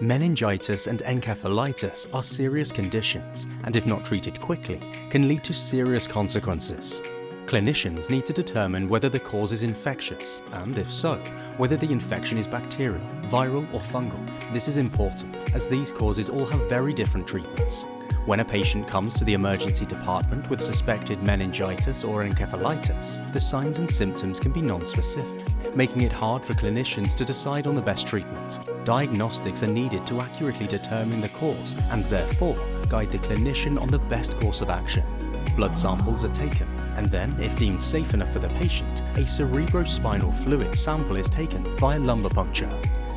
Meningitis and encephalitis are serious conditions and, if not treated quickly, can lead to serious consequences. Clinicians need to determine whether the cause is infectious and, if so, whether the infection is bacterial, viral or fungal. This is important as these causes all have very different treatments. When a patient comes to the emergency department with suspected meningitis or encephalitis, the signs and symptoms can be non-specific, making it hard for clinicians to decide on the best treatment. Diagnostics are needed to accurately determine the cause and therefore guide the clinician on the best course of action. Blood samples are taken, and then, if deemed safe enough for the patient, a cerebrospinal fluid sample is taken via lumbar puncture.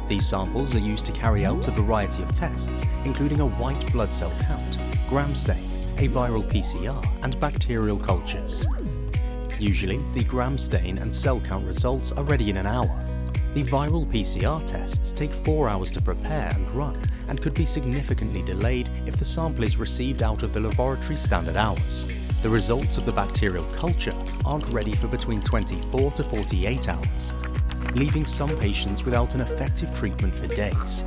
These samples are used to carry out a variety of tests, including a white blood cell count, gram stain, a viral PCR, and bacterial cultures. Usually, the gram stain and cell count results are ready in an hour. The viral PCR tests take 4 hours to prepare and run, and could be significantly delayed if the sample is received out of the laboratory standard hours. The results of the bacterial culture aren't ready for between 24 to 48 hours, leaving some patients without an effective treatment for days.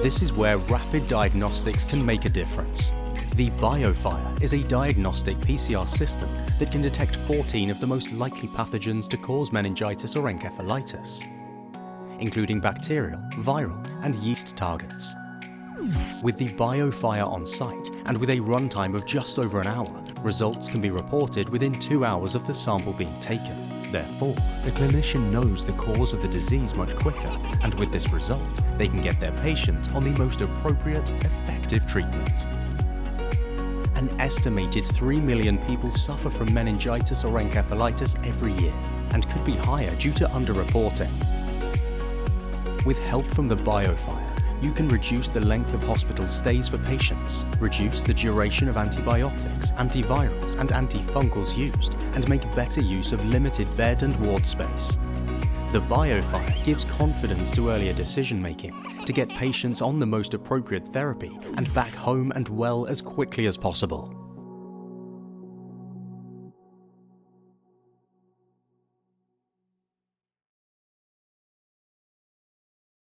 This is where rapid diagnostics can make a difference. The bioMerieux is a diagnostic PCR system that can detect 14 of the most likely pathogens to cause meningitis or encephalitis, including bacterial, viral, and yeast targets. With the bioMerieux on site and with a runtime of just over an hour, results can be reported within 2 hours of the sample being taken. Therefore, the clinician knows the cause of the disease much quicker, and with this result, they can get their patient on the most appropriate, effective treatment. An estimated 3 million people suffer from meningitis or encephalitis every year, and could be higher due to underreporting. With help from the bioMerieux, you can reduce the length of hospital stays for patients, reduce the duration of antibiotics, antivirals and antifungals used, and make better use of limited bed and ward space. The bioMerieux gives confidence to earlier decision-making to get patients on the most appropriate therapy and back home and well as quickly as possible.